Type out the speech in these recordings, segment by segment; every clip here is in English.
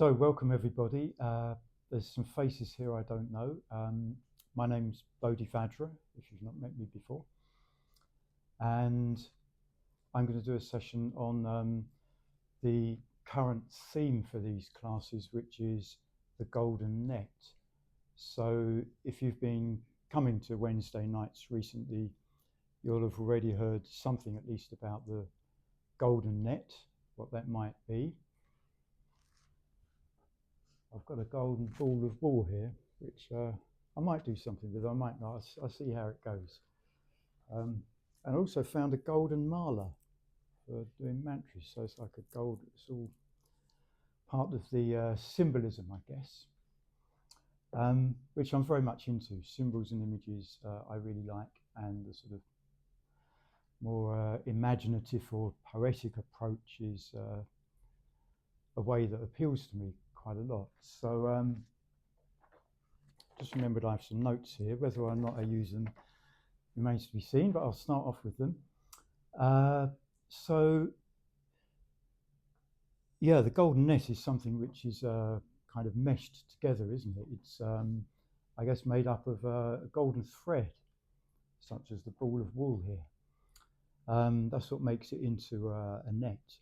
So welcome everybody. There's some faces here I don't know. My name's Bodhivajra, if you've not met me before. And I'm going to do a session on the current theme for these classes, which is the golden net. So if you've been coming to Wednesday nights recently, you'll have already heard something at least about the golden net, what that might be. I've got a golden ball of wool here, which I might do something with. I might not. I'll see how it goes. And I also found a golden mala for doing mantras. So it's like a gold. It's all part of the symbolism, I guess, which I'm very much into. Symbols and images I really like, and the sort of more imaginative or poetic approach is a way that appeals to me quite a lot. So just remembered I have some notes here. Whether or not I use them remains to be seen, but I'll start off with them. So yeah, the golden net is something which is kind of meshed together, isn't it? It's I guess made up of a golden thread, such as the ball of wool here. That's what makes it into a net.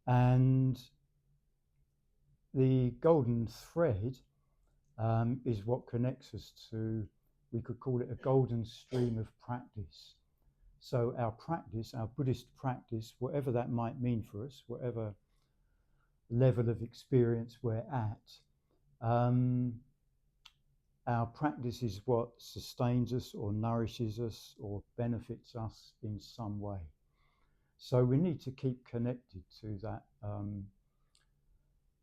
And the golden thread is what connects us to, we could call it a golden stream of practice. So our practice, our Buddhist practice, whatever that might mean for us, whatever level of experience we're at, our practice is what sustains us or nourishes us or benefits us in some way. So we need to keep connected to that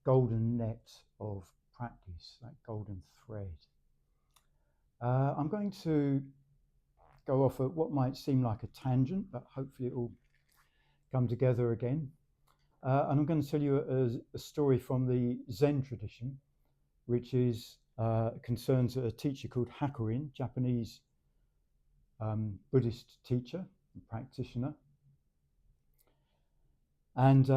golden net of practice, that golden thread. I'm going to go off at what might seem like a tangent, but hopefully it will come together again. And I'm going to tell you a story from the Zen tradition, which is concerns a teacher called Hakuin, Japanese Buddhist teacher and practitioner. And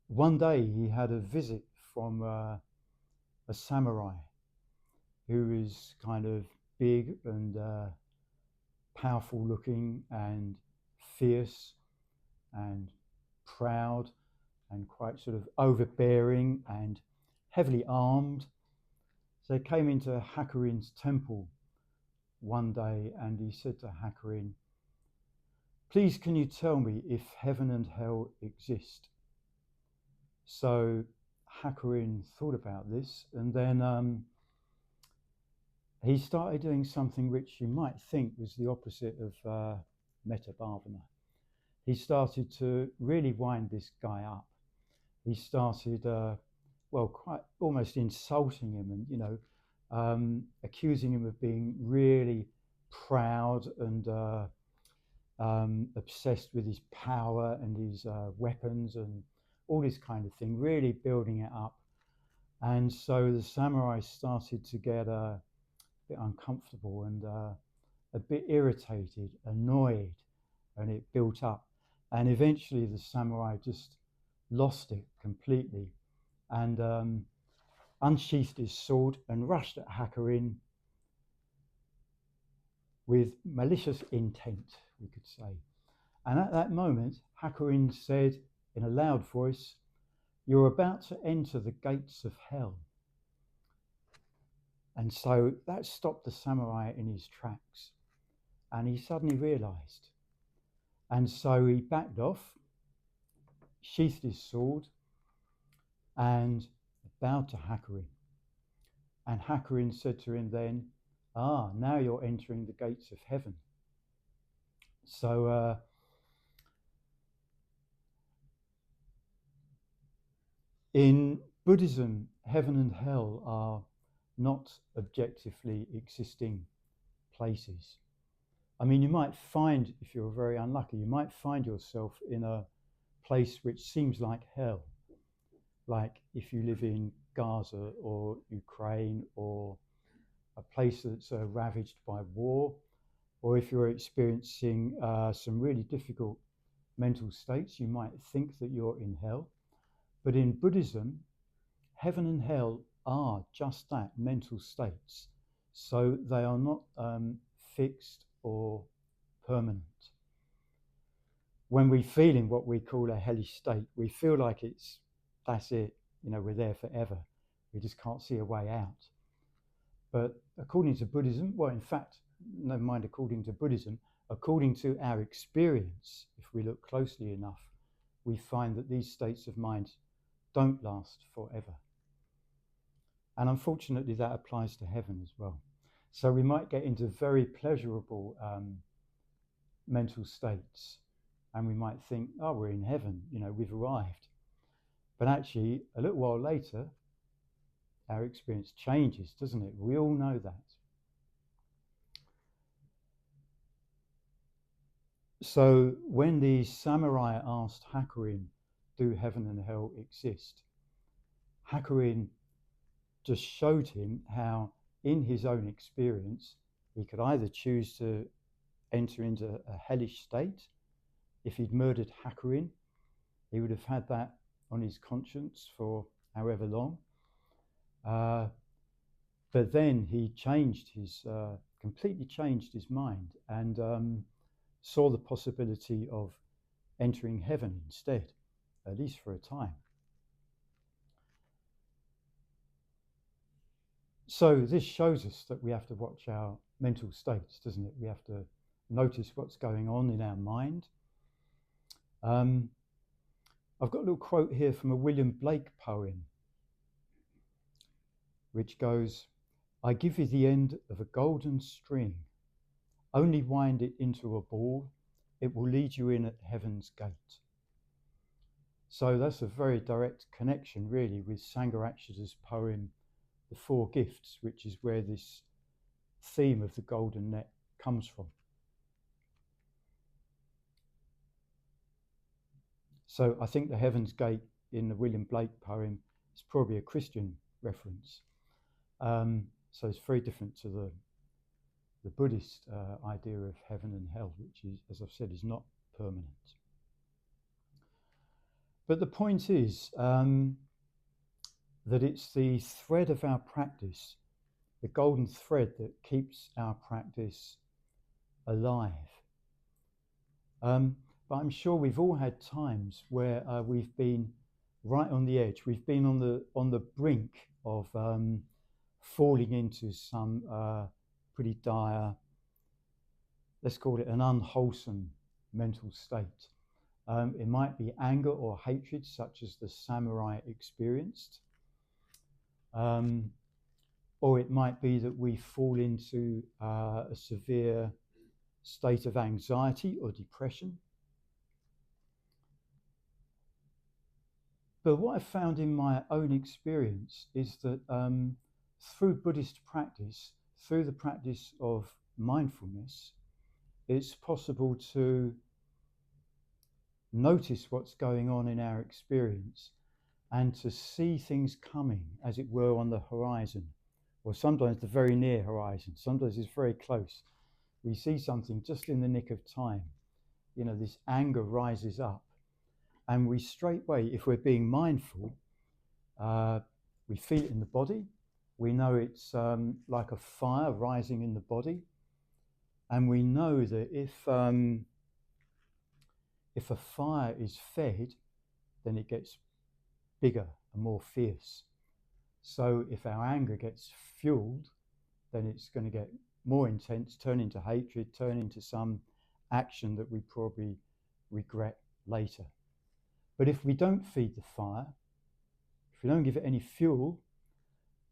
one day he had a visit from a samurai who is kind of big and powerful looking and fierce and proud and quite sort of overbearing and heavily armed. So he came into Hakuin's temple one day and he said to Hakuin, "Please, can you tell me if heaven and hell exist?" So Hakuin thought about this, and then he started doing something which you might think was the opposite of metta bhavana. He started to really wind this guy up. He started, quite almost insulting him, and accusing him of being really proud and obsessed with his power and his weapons and all this kind of thing, really building it up. And so the samurai started to get a bit uncomfortable and a bit irritated, annoyed, and it built up. And eventually the samurai just lost it completely and unsheathed his sword and rushed at Hakuin with malicious intent, we could say. And at that moment, Hakuin said in a loud voice, "You're about to enter the gates of hell." And so that stopped the samurai in his tracks. And he suddenly realized. And so he backed off, sheathed his sword, and bowed to Hakuin. And Hakuin said to him then, now you're entering the gates of heaven. So in Buddhism, heaven and hell are not objectively existing places. I mean, you might find, if you're very unlucky, you might find yourself in a place which seems like hell. Like if you live in Gaza or Ukraine or a place that's ravaged by war, or if you're experiencing some really difficult mental states, you might think that you're in hell. But in Buddhism, heaven and hell are just that, mental states. So they are not fixed or permanent. When we feel in what we call a hellish state, we feel like that's it, we're there forever. We just can't see a way out. But according to Buddhism, well, in fact, never mind according to Buddhism, according to our experience, if we look closely enough, we find that these states of mind don't last forever. And unfortunately, that applies to heaven as well. So we might get into very pleasurable mental states, and we might think, oh, we're in heaven, we've arrived. But actually, a little while later, our experience changes, doesn't it? We all know that. So when the samurai asked Hakuin, do heaven and hell exist? Hakuin just showed him how, in his own experience, he could either choose to enter into a hellish state. If he'd murdered Hakuin, he would have had that on his conscience for however long. But then he completely changed his mind and saw the possibility of entering heaven instead, at least for a time. So this shows us that we have to watch our mental states, doesn't it? We have to notice what's going on in our mind. I've got a little quote here from a William Blake poem, which goes, I give you the end of a golden string. Only wind it into a ball. It will lead you in at heaven's gate. So that's a very direct connection, really, with Sangharakshita's poem, The Four Gifts, which is where this theme of the golden net comes from. So I think the Heaven's Gate in the William Blake poem is probably a Christian reference. So it's very different to the Buddhist idea of heaven and hell, which is, as I've said, is not permanent. But the point is that it's the thread of our practice, the golden thread that keeps our practice alive. But I'm sure we've all had times where we've been right on the edge. We've been on the brink of falling into some pretty dire, let's call it an unwholesome mental state. It might be anger or hatred, such as the samurai experienced. Or it might be that we fall into a severe state of anxiety or depression. But what I found in my own experience is that through Buddhist practice, through the practice of mindfulness, it's possible to notice what's going on in our experience and to see things coming, as it were, on the horizon, or sometimes the very near horizon. Sometimes it's very close. We see something just in the nick of time. This anger rises up, and we straightway, if we're being mindful, we feel it in the body. We know it's like a fire rising in the body, and we know that if a fire is fed, then it gets bigger and more fierce. So if our anger gets fueled, then it's going to get more intense, turn into hatred, turn into some action that we probably regret later. But if we don't feed the fire, if we don't give it any fuel,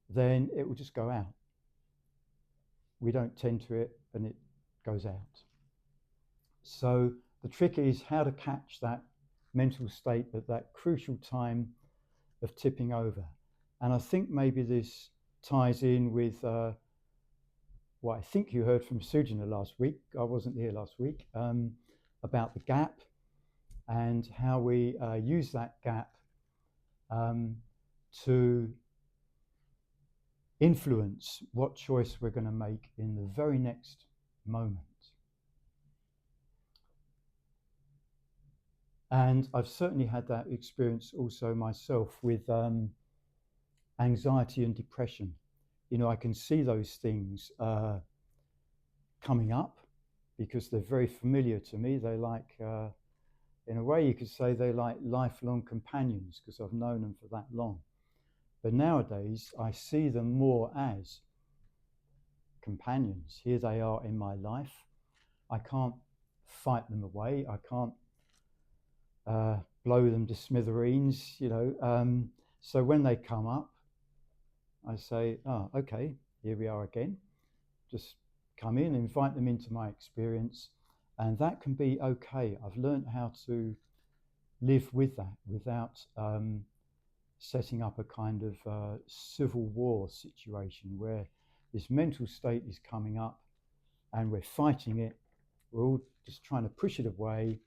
then it will just go out. We don't tend to it and it goes out. So the trick is how to catch that mental state at that crucial time of tipping over. And I think maybe this ties in with what I think you heard from Sujana last week. I wasn't here last week, about the gap and how we use that gap to influence what choice we're going to make in the very next moment. And I've certainly had that experience also myself with anxiety and depression. You know, I can see those things coming up because they're very familiar to me. They like, in a way, you could say they like lifelong companions because I've known them for that long. But nowadays, I see them more as companions. Here they are in my life. I can't fight them away. I can't blow them to smithereens, you know. So when they come up, I say, oh, okay, here we are again. Just come in, invite them into my experience, and that can be okay. I've learned how to live with that without setting up a kind of civil war situation where this mental state is coming up and we're fighting it. We're all just trying to push it away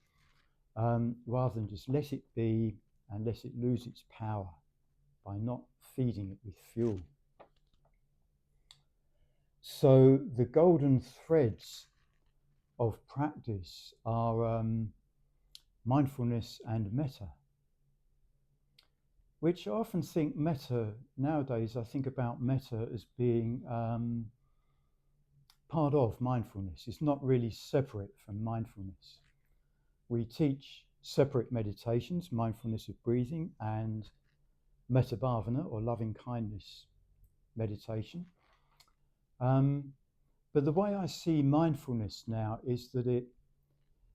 rather than just let it be and let it lose its power by not feeding it with fuel. So the golden threads of practice are mindfulness and metta, which I often think metta, nowadays I think about metta as being part of mindfulness. It's not really separate from mindfulness. We teach separate meditations, mindfulness of breathing and metta bhavana or loving kindness meditation. But the way I see mindfulness now is that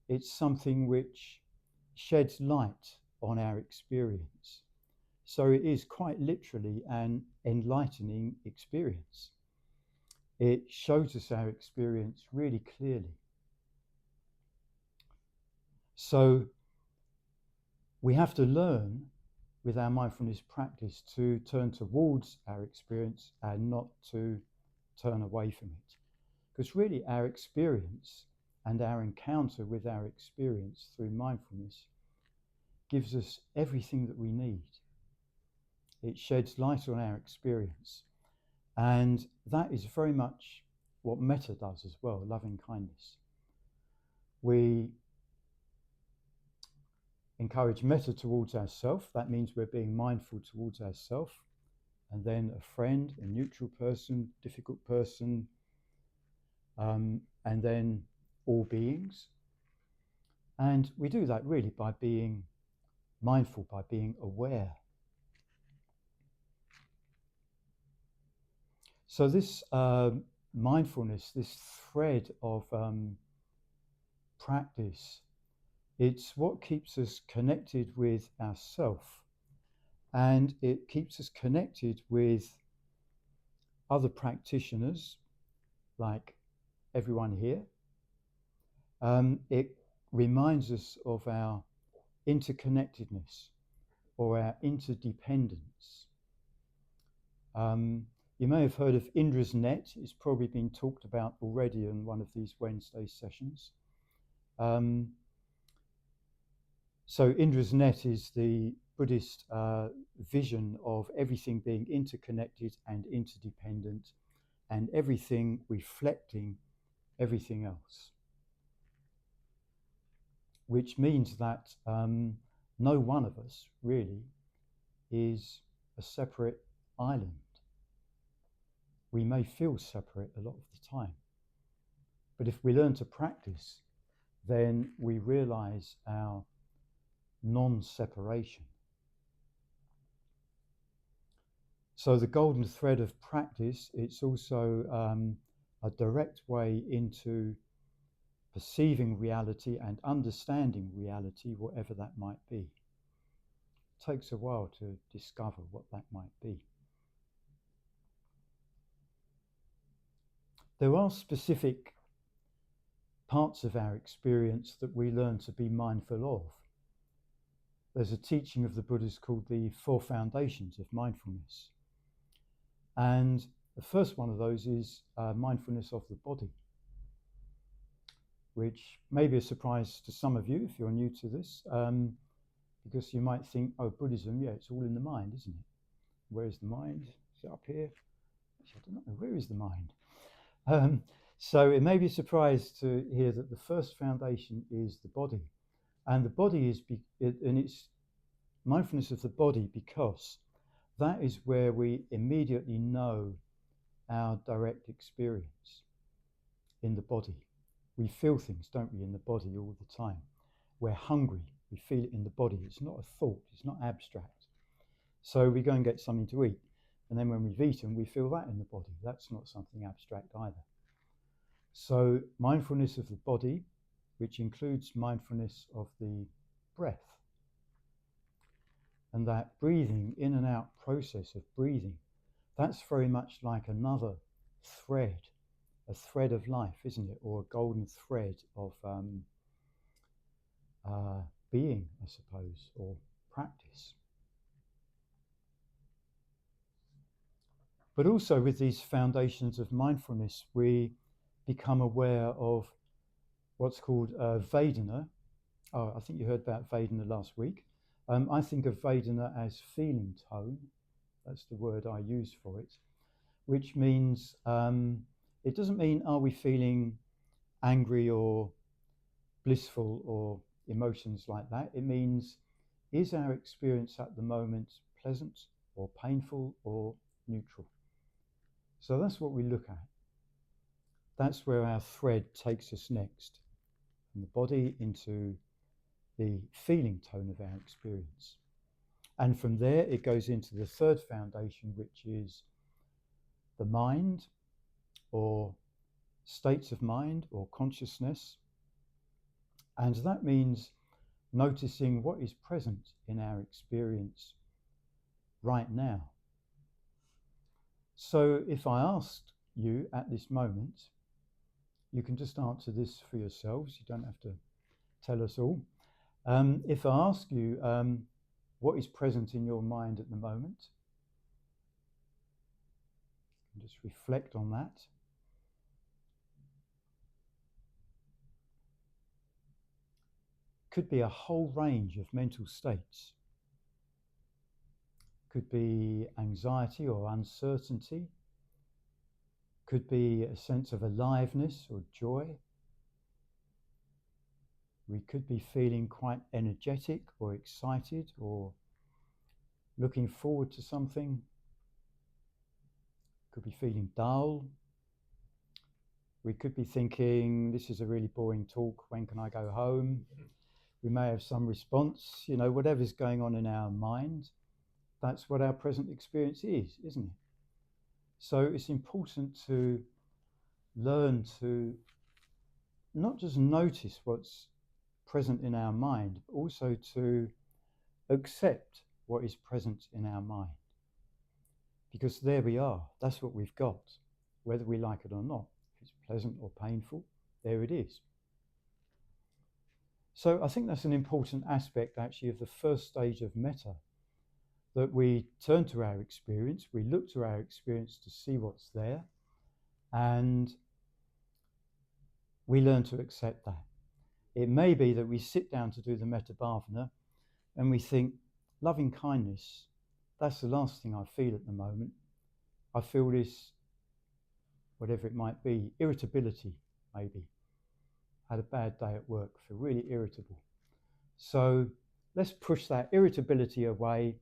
it's something which sheds light on our experience. So it is quite literally an enlightening experience. It shows us our experience really clearly. So we have to learn with our mindfulness practice to turn towards our experience and not to turn away from it. Because really our experience and our encounter with our experience through mindfulness gives us everything that we need. It sheds light on our experience. And that is very much what metta does as well, loving kindness. We encourage metta towards ourselves. That means we're being mindful towards ourselves. And then a friend, a neutral person, difficult person, and then all beings. And we do that really by being mindful, by being aware. So this mindfulness, this thread of practice, it's what keeps us connected with ourself, and it keeps us connected with other practitioners like everyone here. It reminds us of our interconnectedness or our interdependence. You may have heard of Indra's net. It's probably been talked about already in one of these Wednesday sessions. So Indra's net is the Buddhist vision of everything being interconnected and interdependent, and everything reflecting everything else. Which means that no one of us really is a separate island. We may feel separate a lot of the time, but if we learn to practice, then we realize our non-separation. So the golden thread of practice, it's also a direct way into perceiving reality and understanding reality, whatever that might be. It takes a while to discover what that might be. There are specific parts of our experience that we learn to be mindful of. There's a teaching of the Buddhas called the Four Foundations of Mindfulness. And the first one of those is mindfulness of the body, which may be a surprise to some of you if you're new to this, because you might think, oh, Buddhism, yeah, it's all in the mind, isn't it? Where is the mind? Is it up here? Actually, I don't know, where is the mind? So it may be a surprise to hear that the first foundation is the body. And the body is, and it's mindfulness of the body because that is where we immediately know our direct experience in the body. We feel things, don't we, in the body all the time. We're hungry, we feel it in the body. It's not a thought, it's not abstract. So we go and get something to eat, and then when we've eaten, we feel that in the body. That's not something abstract either. So mindfulness of the body, which includes mindfulness of the breath, and that breathing in and out process of breathing, that's very much like another thread, a thread of life, isn't it? Or a golden thread of being, I suppose, or practice. But also with these foundations of mindfulness, we become aware of what's called Vedana. Oh, I think you heard about Vedana last week. I think of Vedana as feeling tone. That's the word I use for it, which means it doesn't mean are we feeling angry or blissful or emotions like that. It means is our experience at the moment pleasant or painful or neutral? So that's what we look at. That's where our thread takes us next, from the body into the feeling tone of our experience. And from there, it goes into the third foundation, which is the mind, or states of mind, or consciousness. And that means noticing what is present in our experience right now. So if I asked you at this moment, you can just answer this for yourselves, you don't have to tell us all. If I ask you what is present in your mind at the moment, just reflect on that. Could be a whole range of mental states. Could be anxiety or uncertainty. Could be a sense of aliveness or joy. We could be feeling quite energetic or excited or looking forward to something. Could be feeling dull. We could be thinking, this is a really boring talk, when can I go home? We may have some response, whatever's going on in our mind. That's what our present experience is, isn't it? So it's important to learn to not just notice what's present in our mind, but also to accept what is present in our mind. Because there we are, that's what we've got, whether we like it or not. If it's pleasant or painful, there it is. So I think that's an important aspect actually of the first stage of metta, that we turn to our experience, we look to our experience to see what's there, and we learn to accept that. It may be that we sit down to do the metta bhavana and we think, loving kindness, that's the last thing I feel at the moment. I feel this, whatever it might be, irritability maybe. Had a bad day at work, feel really irritable. So let's push that irritability away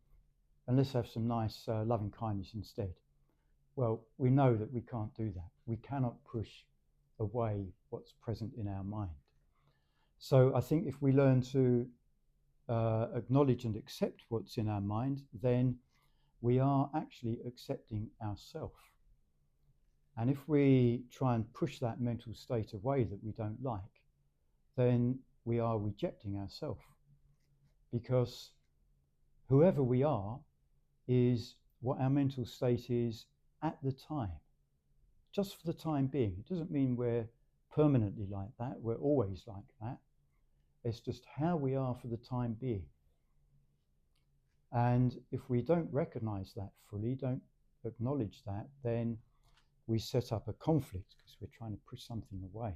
and let's have some nice loving kindness instead. Well, we know that we can't do that. We cannot push away what's present in our mind. So I think if we learn to acknowledge and accept what's in our mind, then we are actually accepting ourselves. And if we try and push that mental state away that we don't like, then we are rejecting ourselves. Because whoever we are is what our mental state is at the time, just for the time being. It doesn't mean we're permanently like that, we're always like that. It's just how we are for the time being. And if we don't recognize that fully, don't acknowledge that, then we set up a conflict because we're trying to push something away.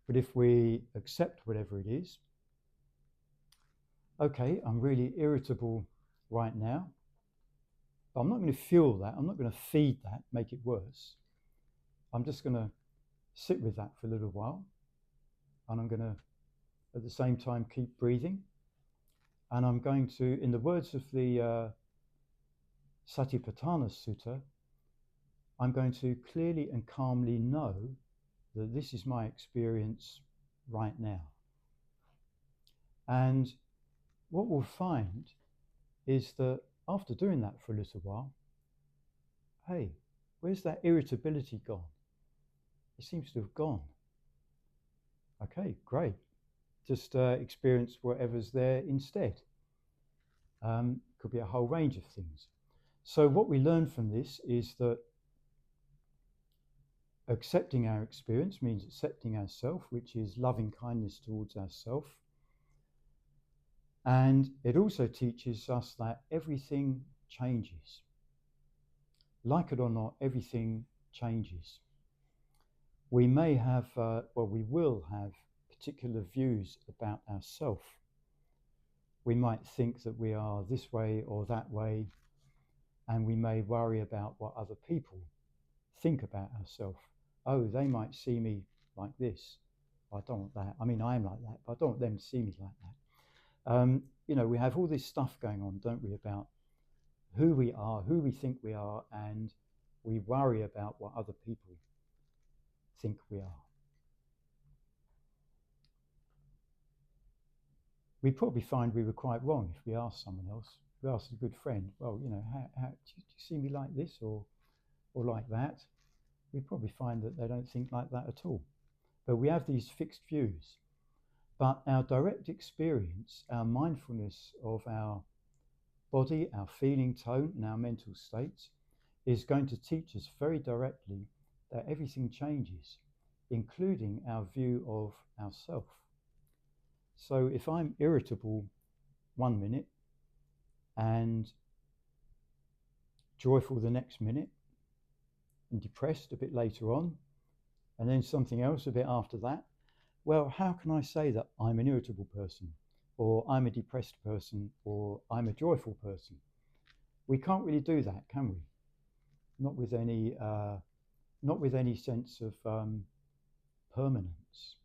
But if we accept whatever it is, okay, I'm really irritable right now, but I'm not going to fuel that, I'm not going to feed that, make it worse. I'm just going to sit with that for a little while, and I'm going to At the same time, keep breathing. And I'm going to, in the words of the Satipatthana Sutta, I'm going to clearly and calmly know that this is my experience right now. And what we'll find is that after doing that for a little while, hey, where's that irritability gone? It seems to have gone. Okay, great. Just experience whatever's there instead. Could be a whole range of things. So what we learn from this is that accepting our experience means accepting ourself, which is loving kindness towards ourself. And it also teaches us that everything changes. Like it or not, everything changes. We may have, we will have particular views about ourself. We might think that we are this way or that way, and we may worry about what other people think about ourselves. Oh, they might see me like this. I don't want that. I mean, I am like that, but I don't want them to see me like that. We have all this stuff going on, don't we, about who we are, who we think we are, and we worry about what other people think we are. We probably find we were quite wrong if we asked someone else. We asked a good friend, well, how do you see me like this or like that? We probably find that they don't think like that at all. But we have these fixed views. But our direct experience, our mindfulness of our body, our feeling tone, and our mental states is going to teach us very directly that everything changes, including our view of ourself. So if I'm irritable 1 minute and joyful the next minute, and depressed a bit later on, and then something else a bit after that, well, how can I say that I'm an irritable person, or I'm a depressed person, or I'm a joyful person? We can't really do that, can we? Not with any sense of permanence.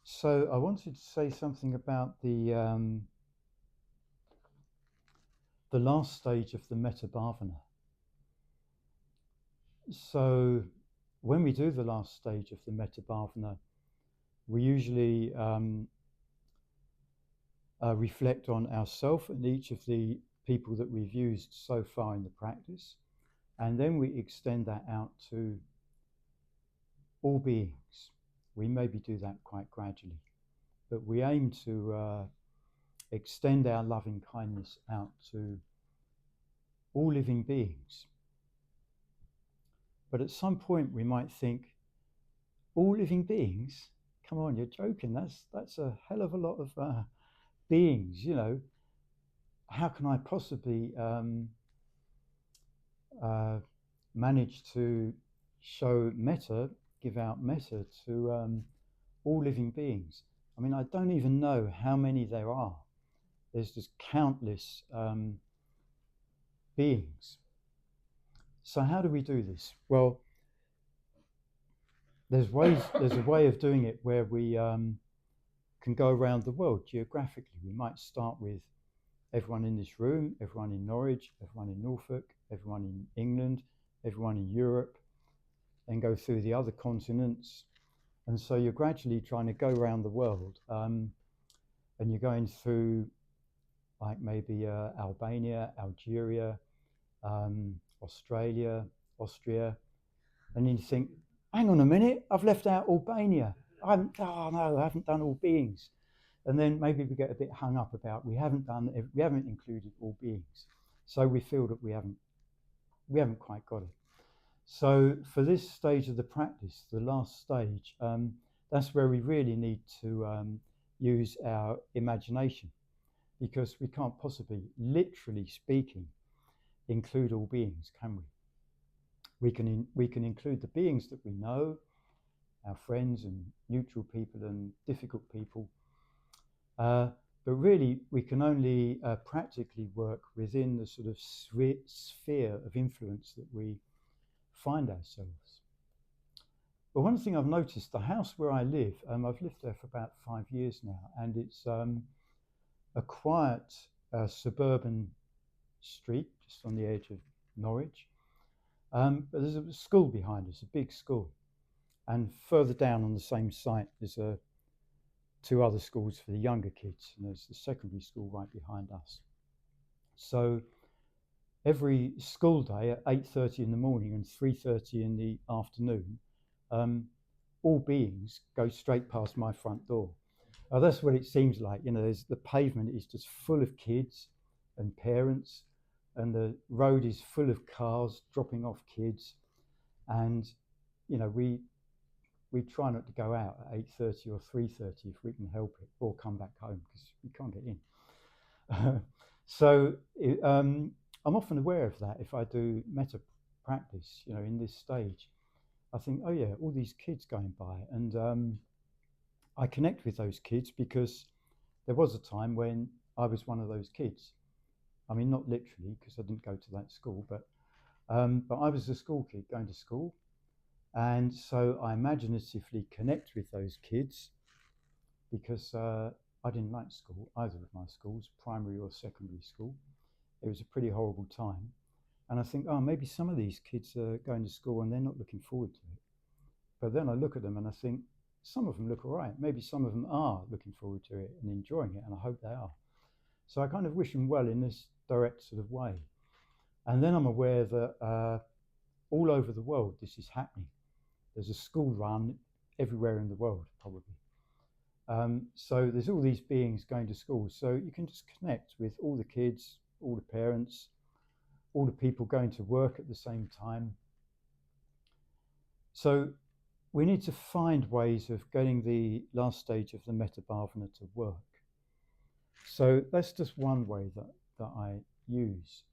So I wanted to say something about the last stage of the metta bhavana. So when we do the last stage of the metta bhavana, we usually reflect on ourselves and each of the people that we've used so far in the practice, and then we extend that out to all beings. We maybe do that quite gradually, but we aim to extend our loving kindness out to all living beings. But at some point we might think, all living beings? Come on, you're joking. That's a hell of a lot of beings, How can I possibly manage to show metta, give out metta to all living beings? I mean, I don't even know how many there are. There's just countless beings. So how do we do this? Well, there's a way of doing it where we can go around the world geographically. We might start with everyone in this room, everyone in Norwich, everyone in Norfolk, everyone in England, everyone in Europe, then go through the other continents. And so you're gradually trying to go around the world, and you're going through like maybe Albania, Algeria, Australia, Austria, and then you think, hang on a minute, I've left out Albania. I haven't done all beings. And then maybe we get a bit hung up about we haven't included all beings. So we feel that we haven't quite got it. So for this stage of the practice, the last stage, that's where we really need to use our imagination, because we can't possibly, literally speaking, include all beings, can we? We can include the beings that we know, our friends and neutral people and difficult people, but really we can only practically work within the sort of sphere of influence that we find ourselves. But one thing I've noticed, the house where I live, I've lived there for about 5 years now, and it's a quiet suburban street just on the edge of Norwich. But there's a school behind us, a big school. And further down on the same site, there's two other schools for the younger kids, and there's the secondary school right behind us. So every school day at 8:30 in the morning and 3:30 in the afternoon, all beings go straight past my front door. That's what it seems like. The pavement is just full of kids and parents, and the road is full of cars dropping off kids. And we try not to go out at 8:30 or 3:30 if we can help it, or come back home because we can't get in. I'm often aware of that if I do metta practice, in this stage. I think, oh yeah, all these kids going by, and I connect with those kids because there was a time when I was one of those kids. I mean, not literally, because I didn't go to that school, but I was a school kid going to school. And so I imaginatively connect with those kids because I didn't like school, either of my schools, primary or secondary school. It was a pretty horrible time. And I think, oh, maybe some of these kids are going to school and they're not looking forward to it. But then I look at them and I think, some of them look all right. Maybe some of them are looking forward to it and enjoying it, and I hope they are. So I kind of wish them well in this direct sort of way. And then I'm aware that all over the world this is happening. There's a school run everywhere in the world, probably. So there's all these beings going to school. So you can just connect with all the kids, all the parents, all the people going to work at the same time. So we need to find ways of getting the last stage of the metta bhavana to work. So that's just one way that I use,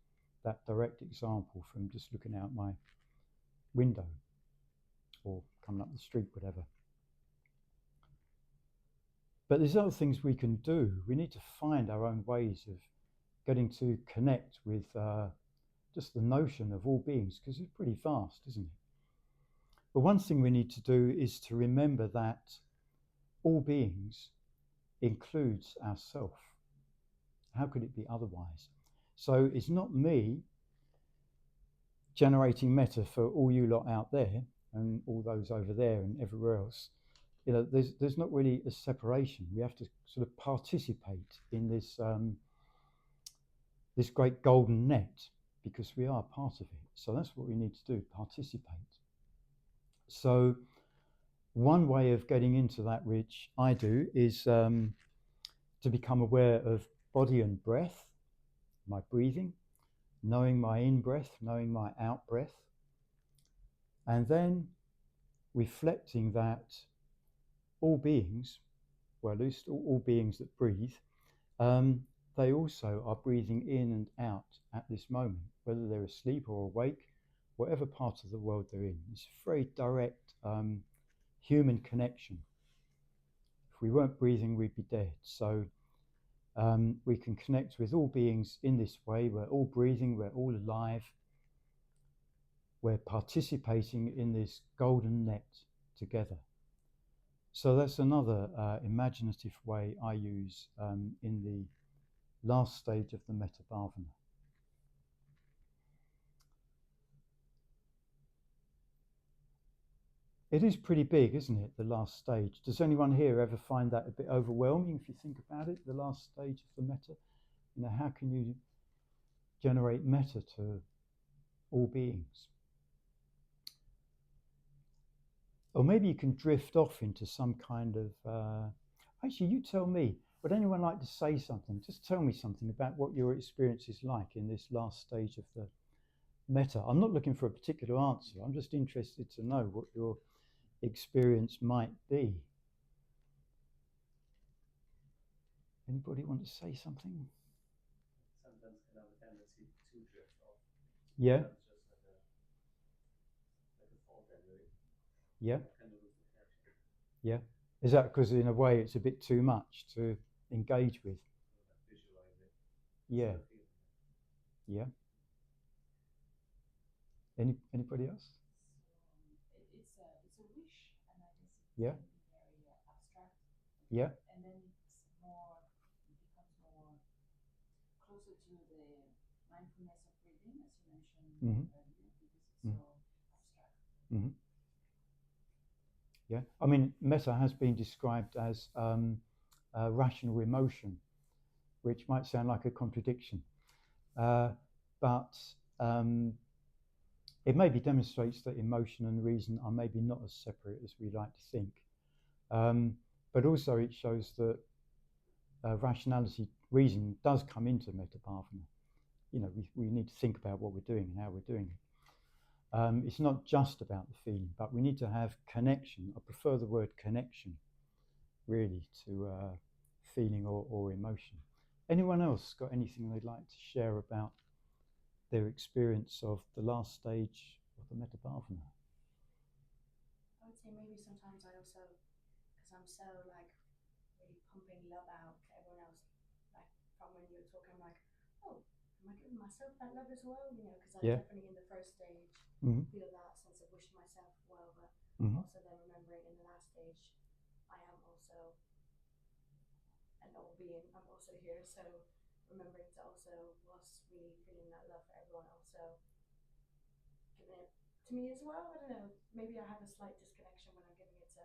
that direct example from just looking out my window or coming up the street, whatever. But there's other things we can do. We need to find our own ways of getting to connect with just the notion of all beings, because it's pretty vast, isn't it? But one thing we need to do is to remember that all beings includes ourself. How could it be otherwise? So it's not me generating metta for all you lot out there and all those over there and everywhere else. There's not really a separation. We have to sort of participate in this this great golden net because we are part of it. So that's what we need to do, participate. So one way of getting into that, which I do, is to become aware of body and breath, my breathing, knowing my in-breath, knowing my out-breath, and then reflecting that all beings, well, at least all beings that breathe, they also are breathing in and out at this moment, whether they're asleep or awake, whatever part of the world they're in. It's a very direct human connection. If we weren't breathing, we'd be dead. So we can connect with all beings in this way. We're all breathing, we're all alive. We're participating in this golden net together. So that's another imaginative way I use in the last stage of the metta bhavana. It is pretty big, isn't it, the last stage? Does anyone here ever find that a bit overwhelming if you think about it, the last stage of the metta? How can you generate metta to all beings? Or maybe you can drift off into some kind of... Actually, you tell me. Would anyone like to say something? Just tell me something about what your experience is like in this last stage of the metta. I'm not looking for a particular answer. I'm just interested to know what your experience might be. Anybody want to say something? Sometimes can have a tendency to drift off. Yeah. Just like a thought anyway. Yeah. Kind of lose the connection. Yeah. Is that because in a way it's a bit too much to engage with? Visualize it. Yeah. Yeah. Anybody else? Yeah. Very abstract. Yeah. And then it becomes more closer to the mindfulness of breathing, as you mentioned Mm-hmm. earlier, because it's Mm-hmm. so abstract. Mm-hmm. Yeah. I mean, metta has been described as rational emotion, which might sound like a contradiction, but it maybe demonstrates that emotion and reason are maybe not as separate as we like to think. But also it shows that rationality, reason does come into metta bhavana. You know, we need to think about what we're doing and how we're doing it. It's not just about the feeling, but we need to have connection. I prefer the word connection, really, to feeling or emotion. Anyone else got anything they'd like to share about their experience of the last stage of the metta bhavana? I would say maybe sometimes I also, because I'm so like really pumping love out to everyone else, like from when you were talking, I'm like, oh, am I giving myself that love as well? You know, because I Yeah. definitely in the first stage Mm-hmm. feel that sense of wishing myself well, but Mm-hmm. also then remembering in the last stage, I am also an all being, I'm also here. So remembering to also, whilst really feeling that love for everyone, also giving it to me as well. I don't know, maybe I have a slight disconnection when I'm giving it to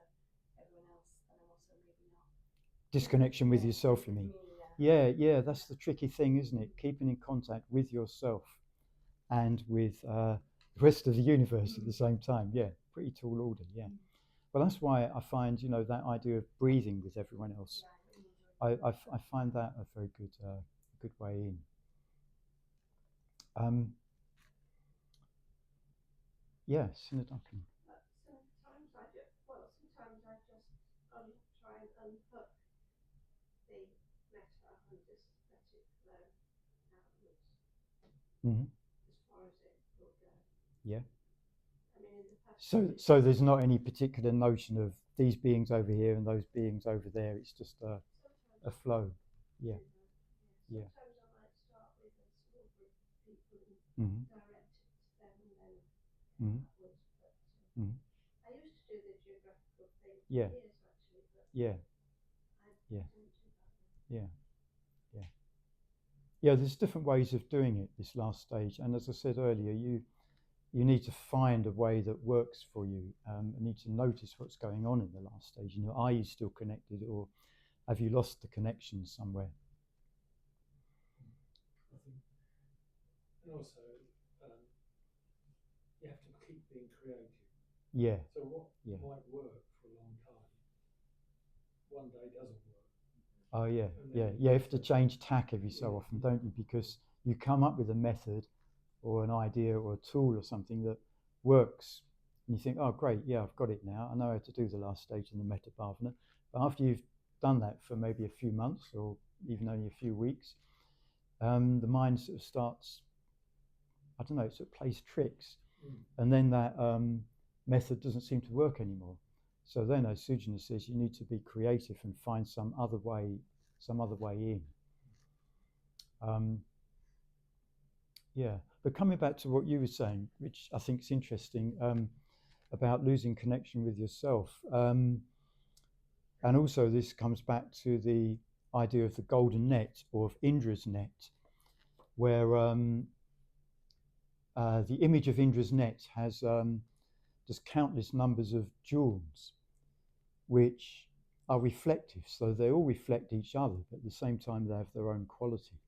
everyone else, and I'm also maybe not. Disconnection with Yeah, yourself, you with mean? me, yeah. Yeah, that's the tricky thing, isn't it? Keeping in contact with yourself and with the rest of the universe at the same time. Yeah, pretty tall order. Yeah. Well, that's why I find, you know, that idea of breathing with everyone else. Yeah, I really enjoy it. I find that a very good way in. Yeah, Sinner Duncan. Sometimes I just got to try and unhook the metta and just let it flow outwards Mm-hmm. as far as it will go. Yeah. I mean, in the past. So there's not any particular notion of these beings over here and those beings over there. It's just a flow. Yeah. Yeah. Sometimes I might start with a small group of people and Mm-hmm. direct it to them and then Mm-hmm. outwards. But Mm-hmm. I used to do the geographical thing for Yeah. years actually, but Yeah. I Yeah. don't do that now. Yeah. Yeah. Yeah. There's different ways of doing it. This last stage, and as I said earlier, you need to find a way that works for you. You need to notice what's going on in the last stage. You know, are you still connected, or have you lost the connection somewhere? I think, and also you have to keep being creative. Yeah. So what Yeah. might work for a long time, one day doesn't work. Oh yeah, And yeah, then yeah. You have to change tack every so Yeah, often, yeah. don't you? Because you come up with a method or an idea or a tool or something that works, and you think, oh great, yeah, I've got it now. I know how to do the last stage in the metta bhavana. But after you've done that for maybe a few months or even only a few weeks, the mind sort of starts, I don't know, it sort of plays tricks, and then that method doesn't seem to work anymore. So then, as Sujana says, you need to be creative and find some other way in. Yeah, but coming back to what you were saying, which I think is interesting, about losing connection with yourself, and also this comes back to the idea of the golden net or of Indra's net, where the image of Indra's net has just countless numbers of jewels, which are reflective. So they all reflect each other, but at the same time they have their own quality.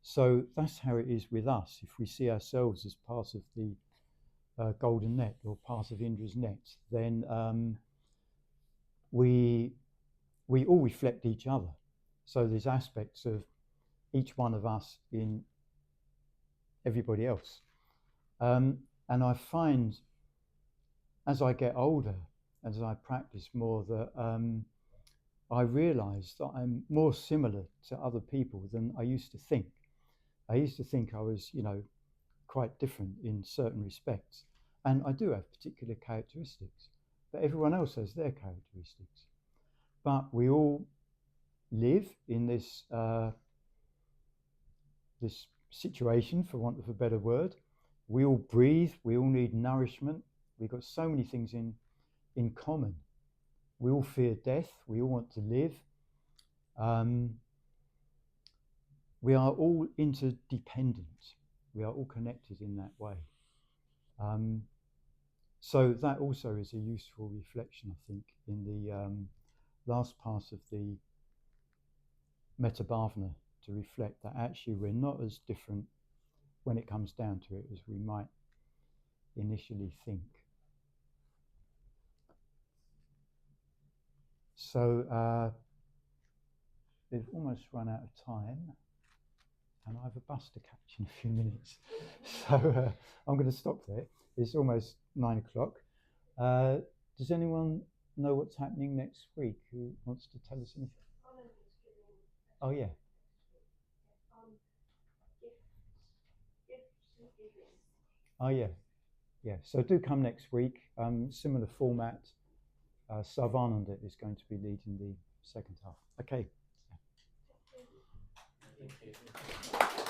So that's how it is with us. If we see ourselves as part of the golden net or part of Indra's net, then we all reflect each other. So there's aspects of each one of us in everybody else. And I find as I get older, as I practice more, that I realise that I'm more similar to other people than I used to think. I used to think I was, you know, quite different in certain respects. And I do have particular characteristics, but everyone else has their characteristics. But we all live in this this situation, for want of a better word. We all breathe. We all need nourishment. We've got so many things in common. we all fear death. We all want to live. We are all interdependent. We are all connected in that way. So that also is a useful reflection, I think, in the last part of the Metta Bhavana, to reflect that actually we're not as different when it comes down to it as we might initially think. So we've almost run out of time, and I have a bus to catch in a few minutes. So I'm going to stop there. It's almost 9 o'clock. Does anyone know what's happening next week? Who wants to tell us anything? Oh, yeah. Oh, yeah. Yeah. So do come next week. Similar format. Sarvananda is going to be leading the second half. Okay. Thank you.